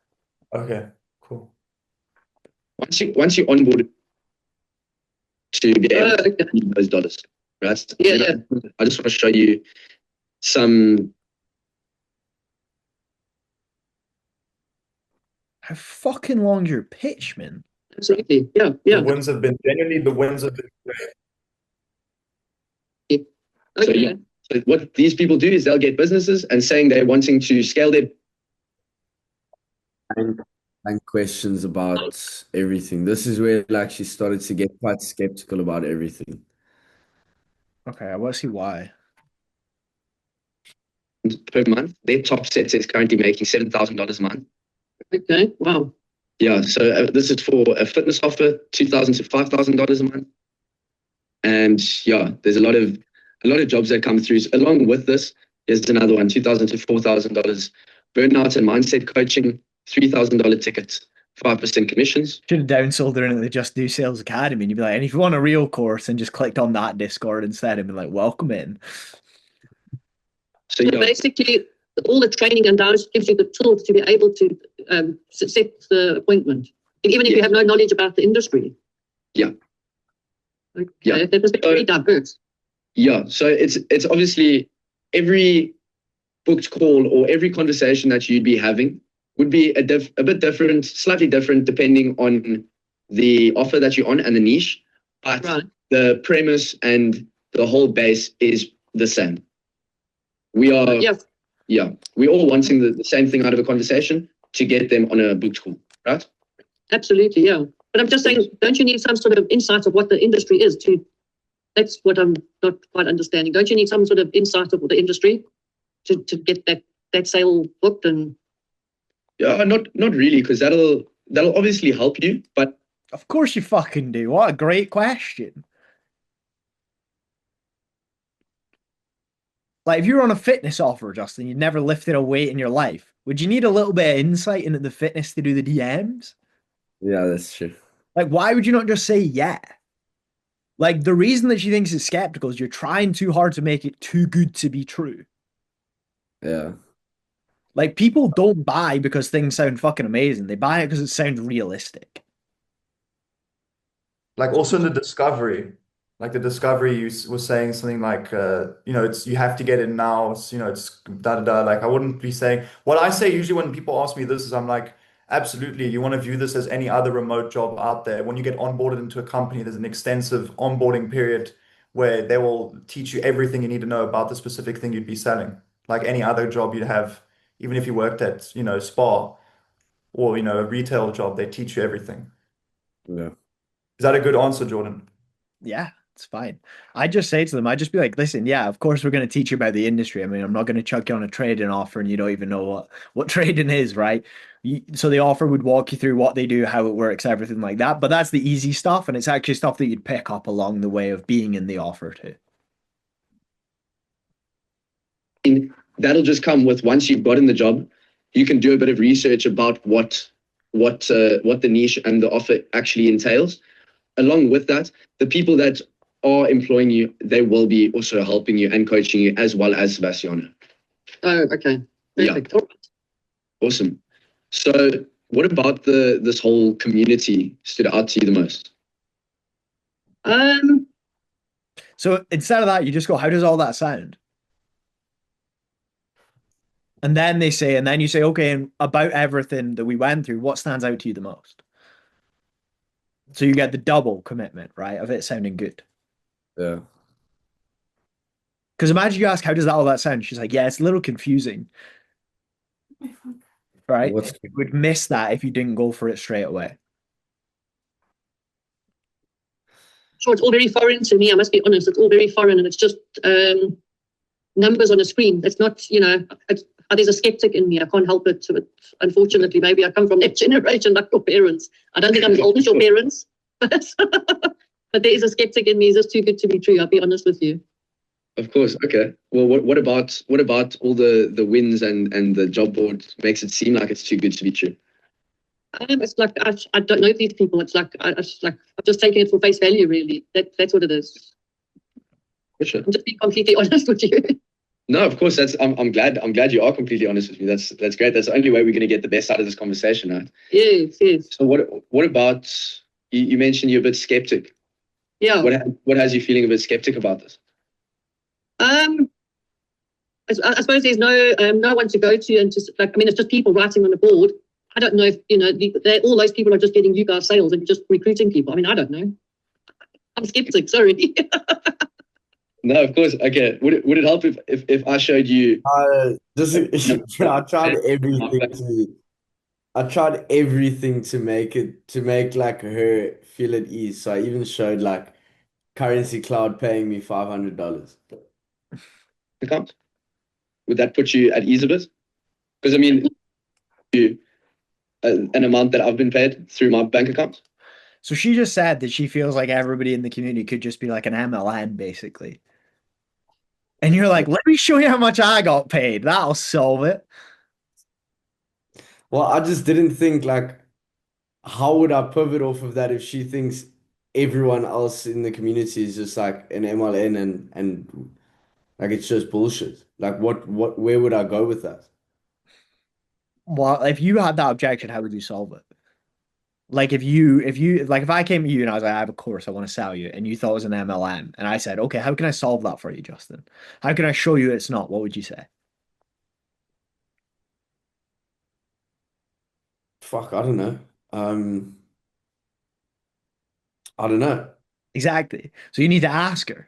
Okay, cool. Once you onboard to be able to use those dollars, right? Yeah. I just want to show you some How fucking long's your pitch, man? Absolutely. Yeah. The Yeah. wins have been genuinely great. So Okay. yeah, so what these people do is they'll get businesses and saying they're wanting to scale their And questions about everything. This is where like she started to get quite skeptical about everything. Okay, I want to see why. per month. Their top set is currently making $7,000 a month. Okay. Wow. Yeah, so this is for a fitness offer, $2,000 to $5,000 a month. And yeah, there's a lot of jobs that come through. So along with this, here's another one, $2,000 to $4,000. Burnout and mindset coaching, $3,000 tickets, 5% commissions. Should have downsold her into the Just Do Sales Academy, and you'd be like, and if you want a real course, and just clicked on that Discord instead and be like, welcome in. So So yeah, basically, all the training and downloads gives you the tools to be able to set the appointment, even if you Yes. have no knowledge about the industry. Yeah. Okay. Yeah. That was very diverse. yeah. So it's obviously every booked call or every conversation that you'd be having would be a bit different, slightly different, depending on the offer that you're on and the niche. But Right. the premise and the whole base is the same. We are, Yeah. we're all wanting the same thing out of a conversation to get them on a booked call, right? Absolutely. Yeah. But I'm just saying, don't you need some sort of insight of what the industry is to? That's what I'm not quite understanding. Don't you need some sort of insight of the industry to get that sale booked? And Yeah, not really, because that'll obviously help you, but Of course you fucking do. What a great question. Like, if you were on a fitness offer, Justin, you'd never lifted a weight in your life, would you need a little bit of insight into the fitness to do the DMs? Yeah, that's true. Like, why would you not just say yeah? Like, the reason that she thinks it's skeptical is you're trying too hard to make it too good to be true. Yeah. Like, people don't buy because things sound fucking amazing. They buy it because it sounds realistic. Like also in the discovery, you was saying something like, it's you have to get it now. It's, it's da da da. Like I wouldn't be saying what I say usually when people ask me this is I'm like, absolutely, you want to view this as any other remote job out there. When you get onboarded into a company, there's an extensive onboarding period where they will teach you everything you need to know about the specific thing you'd be selling. Like any other job you'd have, even if you worked at, Spa or, a retail job, they teach you everything. Yeah. Is that a good answer, Jordan? Yeah, it's fine. I just say to them, I just be like, listen, yeah, of course we're going to teach you about the industry. I mean, I'm not going to chuck you on a trading offer and you don't even know what trading is, right? So the offer would walk you through what they do, how it works, everything like that. But that's the easy stuff, and it's actually stuff that you'd pick up along the way of being in the offer too. that'll just come with once you've gotten the job, you can do a bit of research about what the niche and the offer actually entails. Along with that, the people that are employing you, they will be also helping you and coaching you as well as Sebastiano. oh, okay. Perfect. All right. Awesome. So what about this whole community stood out to you the most? So instead of that, you just go, how does all that sound? And then they say, and then you say, okay, and about everything that we went through, what stands out to you the most? So you get the double commitment, right, of it sounding good. Yeah. Because imagine you ask, how does all that sound? She's like, yeah, it's a little confusing. Right? You would miss that if you didn't go for it straight away. Sure, it's all very foreign to me. I must be honest. It's all very foreign, and it's just numbers on a screen. It's not, there's a skeptic in me. I can't help it. But unfortunately, maybe I come from that generation like your parents. I don't think I'm as old as your parents, but there is a skeptic in me. It's just too good to be true. I'll be honest with you. Of course. Okay. Well, what about all the wins and the job board makes it seem like it's too good to be true? It's like I don't know these people. It's like I'm just taking it for face value. Really, that's what it is. For sure. I'm just being completely honest with you. No, of course. I'm glad you are completely honest with me. That's great. That's the only way we're going to get the best out of this conversation, right? Yes. So what about you mentioned you're a bit skeptic. Yeah. What has you feeling a bit skeptic about this? I suppose there's no one to go to, and just it's just people writing on a board. I don't know if, all those people are just getting you guys sales and just recruiting people. I mean, I don't know. I'm skeptic, sorry. No, of course. Okay. Would it help if I showed you? Just I tried everything to make like her feel at ease. So I even showed like Currency Cloud paying me $500. Account? Would that put you at ease a bit? Because I mean, an amount that I've been paid through my bank account. So she just said that she feels like everybody in the community could just be like an MLM, basically. And you're like, let me show you how much I got paid. That'll solve it. Well, I just didn't think like, how would I pivot off of that if she thinks everyone else in the community is just like an MLN and like it's just bullshit. Like where would I go with that? Well, if you had that objection, how would you solve it? Like if I came to you and I was like, I have a course I want to sell you, and you thought it was an MLM, and I said, okay, how can I solve that for you, Justin? How can I show you it's not? What would you say? Fuck, I don't know. I don't know. Exactly. So you need to ask her.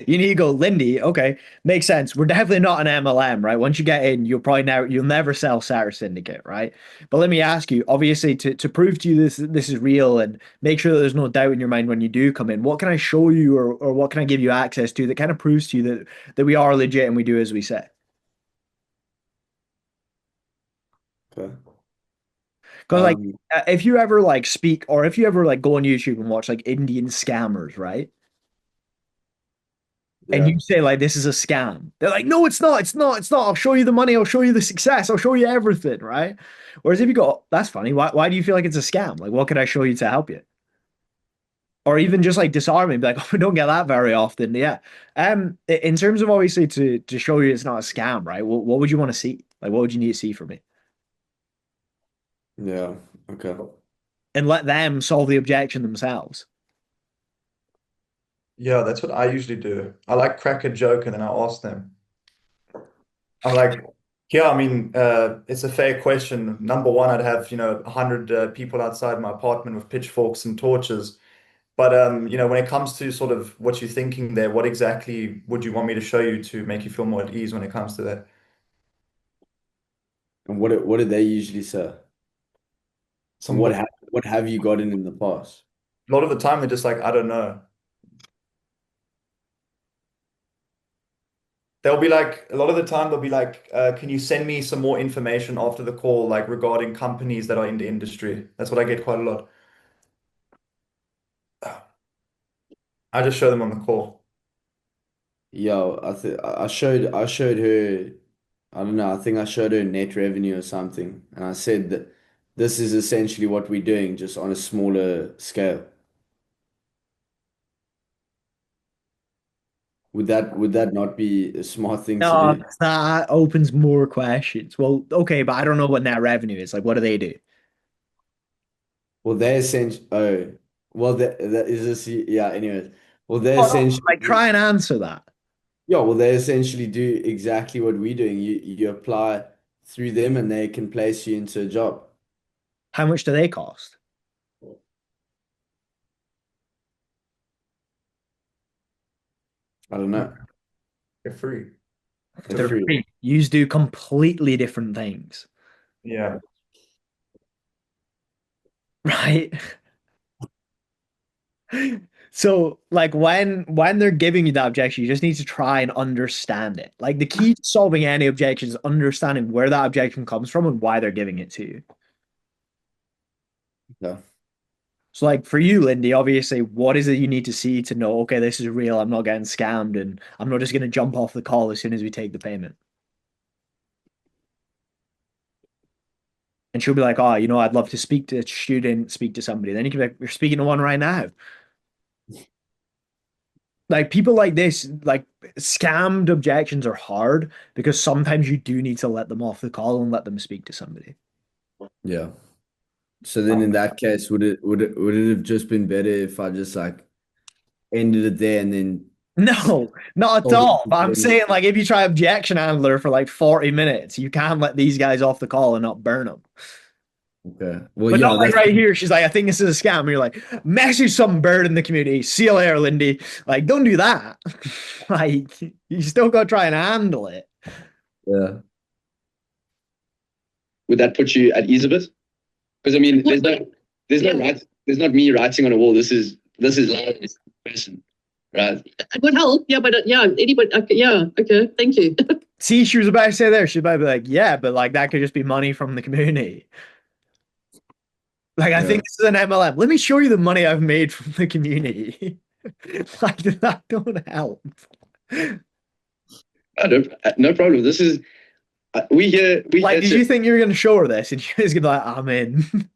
You need to go, Lindy, okay, makes sense. We're definitely not an MLM, right? Once you get in, you'll never sell Sarah Syndicate, right? But let me ask you, obviously, to prove to you this is real and make sure that there's no doubt in your mind when you do come in, what can I show you or what can I give you access to that kind of proves to you that we are legit and we do as we say? Okay. Because like if you ever like speak or if you ever like go on YouTube and watch like Indian scammers, right? And Yeah. you say like this is a scam. They're like, no, it's not, it's not, it's not. I'll show you the money, I'll show you the success, I'll show you everything, right? Whereas if you go, that's funny, why do you feel like it's a scam? Like, what can I show you to help you? Or even just like disarming, be like, oh, we don't get that very often. Yeah. In terms of obviously to show you it's not a scam, right? What would you want to see? Like, what would you need to see from me? Yeah. Okay. And let them solve the objection themselves. Yeah, that's what I usually do. I like crack a joke and then I ask them. I'm like, yeah, I mean, it's a fair question. Number one, I'd have, 100 people outside my apartment with pitchforks and torches. But when it comes to sort of what you're thinking there, what exactly would you want me to show you to make you feel more at ease when it comes to that? And what did they usually say? So Some what have you gotten in the past? A lot of the time they're just like, I don't know. They'll be like, a lot of the time they'll be like, can you send me some more information after the call, like regarding companies that are in the industry? That's what I get quite a lot. I just show them on the call. Yo, I showed her, I don't know, I think I showed her net revenue or something, and I said that this is essentially what we're doing, just on a smaller scale. Would that not be a smart thing to No, do? that opens more questions. Well, okay, but I don't know what net revenue is. Like, what do they do? Well, they essentially, oh, well, that is this, yeah, anyways. Well, they Oh, no, like, essentially, try and answer that. yeah, well, they essentially do exactly what we're doing. You apply through them and they can place you into a job. How much do they cost? I don't know. They're free. They're free. You do completely different things, Yeah. right? So, like when they're giving you the objection, you just need to try and understand it. Like the key to solving any objection is understanding where that objection comes from and why they're giving it to you. Yeah. So, like for you, Lindy, obviously, what is it you need to see to know, okay, this is real, I'm not getting scammed, and I'm not just going to jump off the call as soon as we take the payment? And she'll be like, oh, I'd love to speak to a student, speak to somebody. Then you can be like, you're speaking to one right now. Like people like this, like scammed objections are hard because sometimes you do need to let them off the call and let them speak to somebody. Yeah. So then in that case, would it have just been better if I just like ended it there and then No, not at all. But I'm saying, like, if you try objection handler for like 40 minutes, you can't let these guys off the call and not burn them. Okay. Well, But yeah, not like that's right here. She's like, I think this is a scam. And you're like, message some bird in the community. See you later, Lindy. Like, don't do that. Like, you still got to try and handle it. yeah. Would that put you at ease a bit? Because I mean, there's not me writing on a wall. This is live person, right? It would help, yeah, but yeah, anybody, okay, yeah, okay, thank you. See, she was about to say there, she might be like, yeah, but like that could just be money from the community. Like, I think this is an MLM. Let me show you the money I've made from the community. Like, that don't help. No problem. This is we here. Like, did you think you were going to show her this? And she was going to be like, I'm in.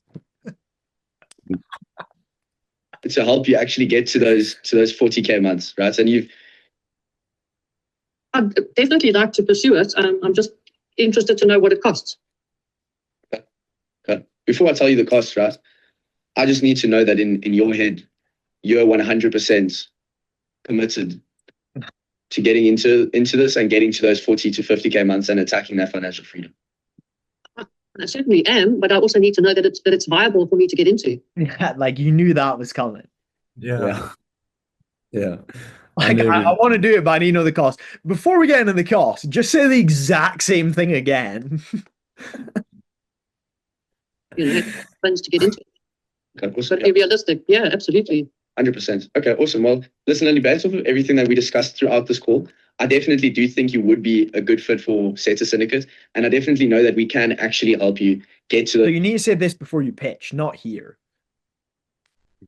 to help you actually get to those 40K months, right? And I'd definitely like to pursue it. I'm just interested to know what it costs. Before I tell you the cost, right? I just need to know that in your head, you're 100% committed to getting into this and getting to those 40 to 50K months and attacking that financial freedom. I certainly am, but I also need to know that it's viable for me to get into. Yeah, like you knew that was coming. Yeah. Yeah. Like, I want to do it, but I need to know the cost. Before we get into the cost, just say the exact same thing again. Funds to get into it. Okay, awesome. But be realistic. Yeah, absolutely. 100%. Okay, awesome. Well, listen, Lindy, based off of everything that we discussed throughout this call, I definitely do think you would be a good fit for Seta Syndicate. And I definitely know that we can actually help you get to So you need to say this before you pitch, not here.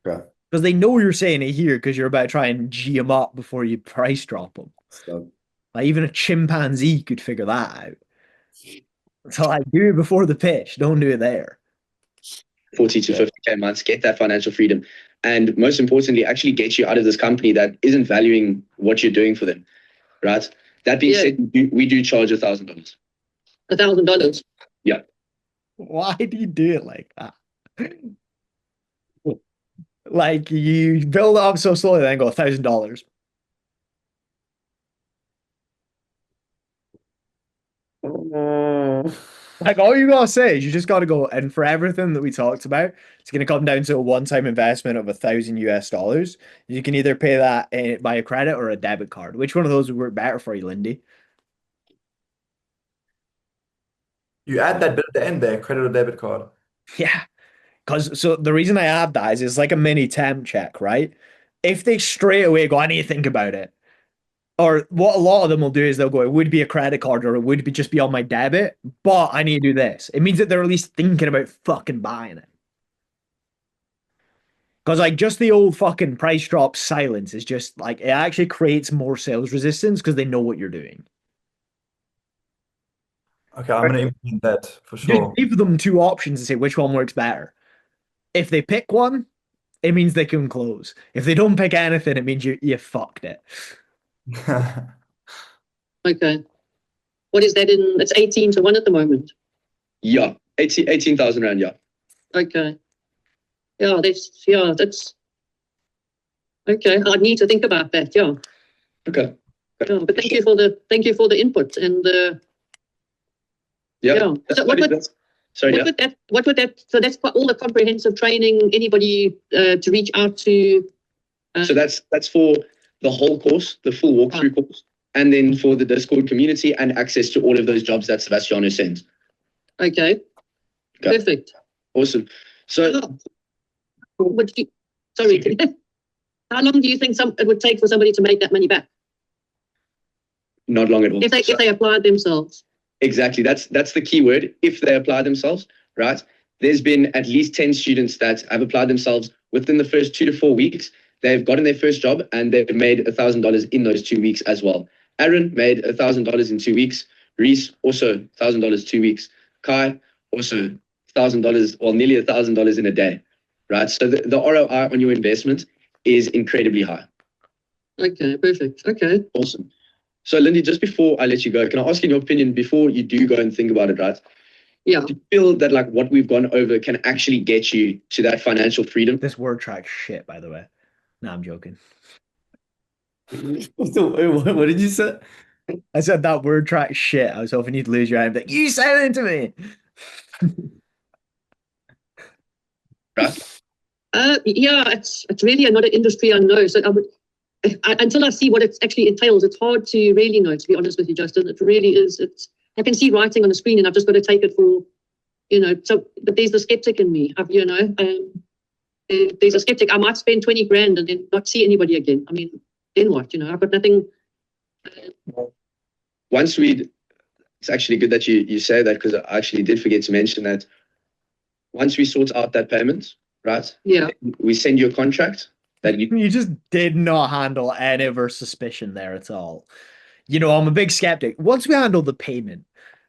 Okay. Because they know you're saying it here because you're about to try and G them up before you price drop them. So, Like, even a chimpanzee could figure that out. So, like, do it before the pitch. Don't do it there. 40 to 50K months, get that financial freedom. And most importantly, actually get you out of this company that isn't valuing what you're doing for them, right? That being said, we do charge $1,000. $1,000. Yeah. Why do you do it like that? Like, you build it up so slowly, then go $1,000. Like, all you gotta say is you just gotta go, and for everything that we talked about, it's gonna come down to a one-time investment of $1,000 US. You can either pay that by a credit or a debit card. Which one of those would work better for you, Lindy? You add that bit at the end there, credit or debit card. Yeah. Because so the reason I add that is it's like a mini temp check, right? If they straight away go, I need to think about it. Or what a lot of them will do is they'll go, it would be a credit card or it would be just be on my debit, but I need to do this. It means that they're at least thinking about fucking buying it. Because like just the old fucking price drop silence is just like it actually creates more sales resistance because they know what you're doing. Okay, I'm gonna implement that for Just sure. give them two options and say which one works better. If they pick one, it means they can close. If they don't pick anything, it means you fucked it. Okay. What is that in? It's 18 to 1 at the moment. Yeah, 18,000 Rand, yeah. Okay. Yeah, that's okay. I need to think about that. Yeah. Okay. Yeah, but thank you for the input and Yeah. So what would that? So that's all the comprehensive training. Anybody to reach out to. So that's for the whole course, the full walkthrough course, and then for the Discord community and access to all of those jobs that Sebastiano sends. Okay. Perfect. Awesome. So, sorry. How long do you think it would take for somebody to make that money back? Not long at all. If they applied themselves. Exactly. That's the key word. If they apply themselves, right? There's been at least 10 students that have applied themselves within the first 2 to 4 weeks. They've gotten their first job and they've made $1,000 in those 2 weeks as well. Aaron made $1,000 in 2 weeks. Reese also $1,000 2 weeks. Kai also $1,000, well, nearly $1,000 in a day, right? So the ROI on your investment is incredibly high. Okay, perfect. Okay. Awesome. So, Lindy, just before I let you go, can I ask in your opinion before you do go and think about it, right? Yeah. Do you feel that like what we've gone over can actually get you to that financial freedom? This word track shit, by the way. No, I'm joking. What did you say? I said that word track shit. I was hoping you'd lose your eye. But you said it to me. right? Yeah, it's really another industry I know. So until I see what it actually entails, it's hard to really know, to be honest with you, Justin. It really is. I can see writing on the screen and I've just got to take it for, but there's the skeptic in me, there's a skeptic. I might spend 20 grand and then not see anybody again. I mean, then what? I've got nothing. It's actually good that you say that, because I actually did forget to mention that once we sort out that payment, right? Yeah. We send you a contract that You just did not handle any of our suspicion there at all. I'm a big skeptic. Once we handle the payment,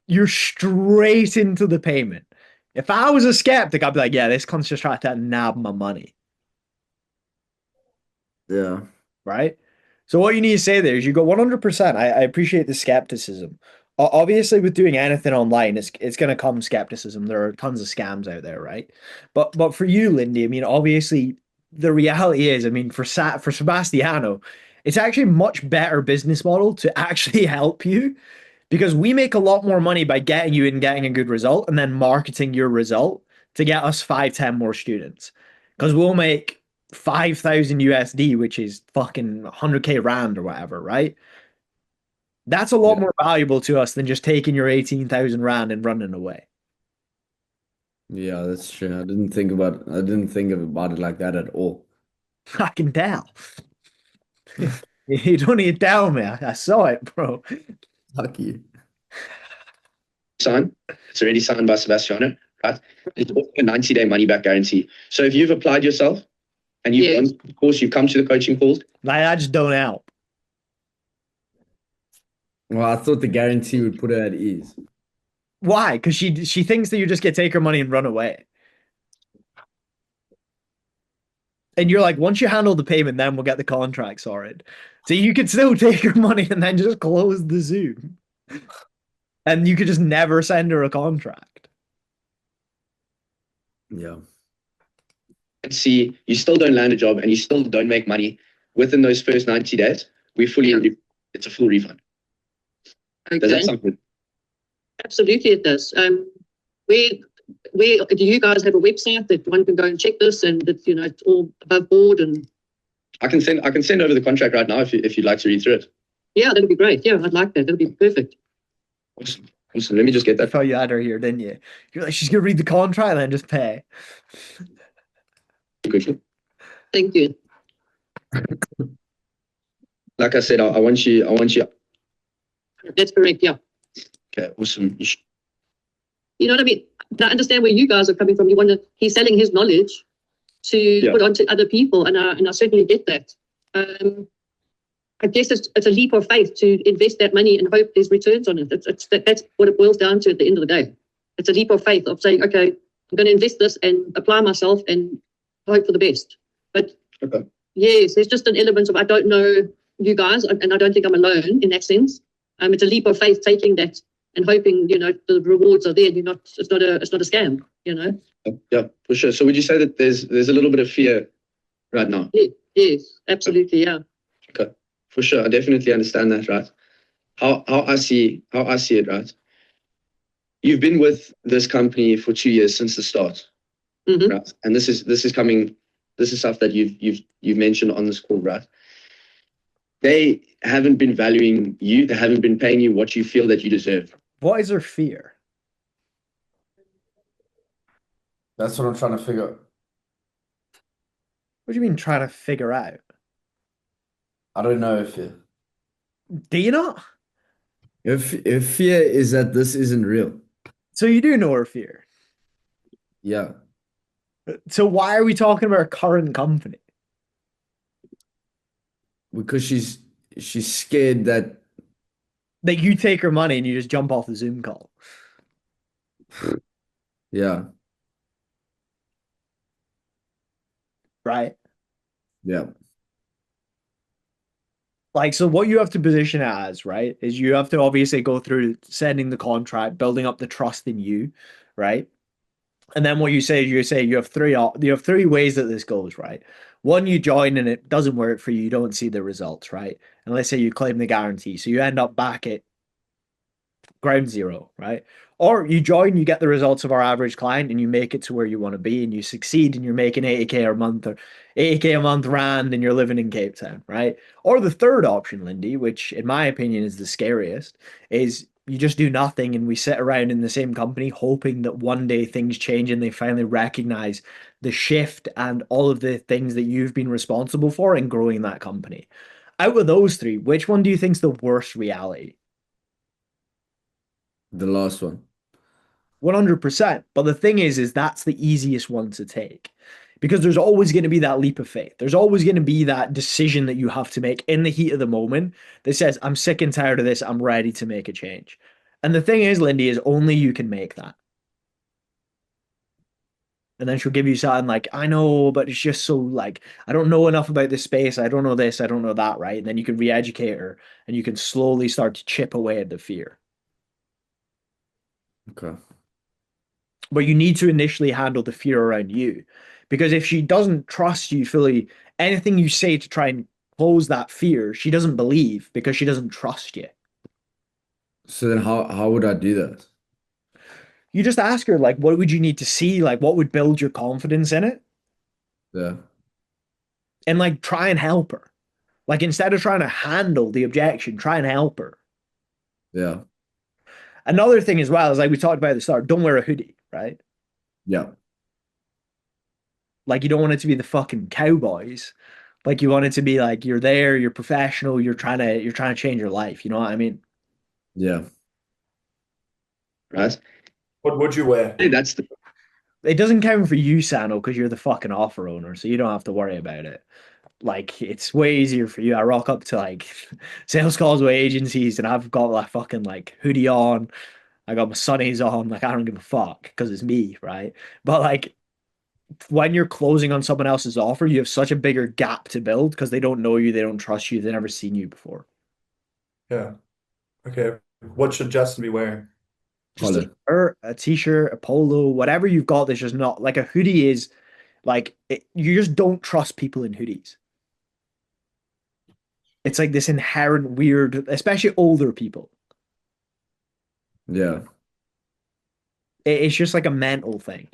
you're straight into the payment. If I was a skeptic, I'd be like, yeah, this cunt's just trying to nab my money. Yeah. Right? So what you need to say there is you go 100%. I appreciate the skepticism. Obviously, with doing anything online, it's going to come skepticism. There are tons of scams out there, right? But for you, Lindy, I mean, obviously, the reality is, I mean, for Sebastiano, it's actually a much better business model to actually help you, because we make a lot more money by getting you in, getting a good result, and then marketing your result to get us 5-10 more students. Because we'll make 5,000 USD, which is fucking 100K rand or whatever, right? That's a lot more valuable to us than just taking your 18,000 rand and running away. Yeah, that's true. I didn't think about it like that at all. I can tell. You don't need to tell me. I saw it, bro. Fuck you. sign. It's already signed by Sebastiano, right? It's also a 90-day money back guarantee. So if you've applied yourself and Yes. of course, you've come to the coaching calls, I just don't help. Well, I thought the guarantee would put her at ease. Why? Because she thinks that you just get take her money and run away. And you're like, once you handle the payment, then we'll get the contract sorted. So you could still take her money and then just close the Zoom. And you could just never send her a contract. Yeah. and see you still don't land a job and you still don't make money within those first 90 days, it's a full refund. Does that Okay. sound good? Absolutely, it does. Where do you guys have a website that one can go and check this, and that it's all above board? And I can send over the contract right now if you'd like to read through it. yeah, that'd be great. Yeah, I'd like that. That'd be perfect. Awesome. Let me just get I that. thought you had her here, didn't you? You're like, she's gonna read the contract and then just pay. Quickly. Thank you. Like I said, I want you. That's correct. Yeah. Okay, awesome. You know what I mean? I understand where you guys are coming from. He's selling his knowledge to put onto other people, and I certainly get that. I guess it's a leap of faith to invest that money and hope there's returns on it. That's what it boils down to at the end of the day. It's a leap of faith of saying, okay, I'm going to invest this and apply myself and hope for the best. But Okay. yes, there's just an element of, I don't know you guys, and I don't think I'm alone in that sense. It's a leap of faith taking that and hoping, the rewards are there. It's not a scam, Yeah, for sure. So would you say that there's a little bit of fear right now? Yes, absolutely. Yeah. Okay, for sure. I definitely understand that, right? How I see it, right? You've been with this company for 2 years since the start, Mhm. right? And this is stuff that you've mentioned on this call, right? They haven't been valuing you. They haven't been paying you what you feel that you deserve. What is her fear? That's what I'm trying to figure out. What do you mean trying to figure out? I don't know if it. Do you not? If fear is that this isn't real. So you do know her fear. Yeah. So why are we talking about her current company? Because she's scared that That you take her money and you just jump off the Zoom call. yeah. Right? Yeah. Like, so what you have to position it as, right, is you have to obviously go through sending the contract, building up the trust in you, right? And then what you say is you have three ways that this goes, right? One, you join and it doesn't work for you, you don't see the results, right? And let's say you claim the guarantee, so you end up back at ground zero, right? Or you join, you get the results of our average client, and you make it to where you want to be, and you succeed, and you're making 80K a month or 80K a month rand, and you're living in Cape Town, right? Or the third option, Lindy, which in my opinion is the scariest, is you just do nothing and we sit around in the same company hoping that one day things change and they finally recognize the shift and all of the things that you've been responsible for in growing that company. Out of those three, which one do you think's the worst reality? The last one. 100%. But the thing is that's the easiest one to take because there's always going to be that leap of faith. There's always going to be that decision that you have to make in the heat of the moment that says, I'm sick and tired of this. I'm ready to make a change. And the thing is, Lindy, is only you can make that. And then she'll give you something like, I know, but it's just so like, I don't know enough about this space. I don't know this. I don't know that. Right. And then you can re educate her and you can slowly start to chip away at the fear. Okay. But you need to initially handle the fear around you. Because if she doesn't trust you fully, anything you say to try and close that fear, she doesn't believe because she doesn't trust you. So then how would I do that? You just ask her, like, what would you need to see? Like, what would build your confidence in it? Yeah. And like, try and help her. Like, instead of trying to handle the objection, try and help her. Yeah. Another thing as well is like we talked about at the start, don't wear a hoodie, right? Yeah. Like, you don't want it to be the fucking cowboys. Like, you want it to be like you're there, you're professional, you're trying to change your life. You know what I mean? Yeah. Right? What would you wear? Hey, that's the It doesn't count for you, Sano, because you're the fucking offer owner, so you don't have to worry about it. Like, it's way easier for you. I rock up to like sales calls with agencies and I've got like fucking like hoodie on. I got my sunnies on. Like, I don't give a fuck because it's me, right? But like, when you're closing on someone else's offer, you have such a bigger gap to build because they don't know you, they don't trust you, they've never seen you before. Yeah. Okay. What should Justin be wearing? Just a Colin. shirt, a t-shirt, a polo, whatever you've got that's just not like a hoodie is like you just don't trust people in hoodies. It's like this inherent weird, especially older people. Yeah. It's just like a mental thing.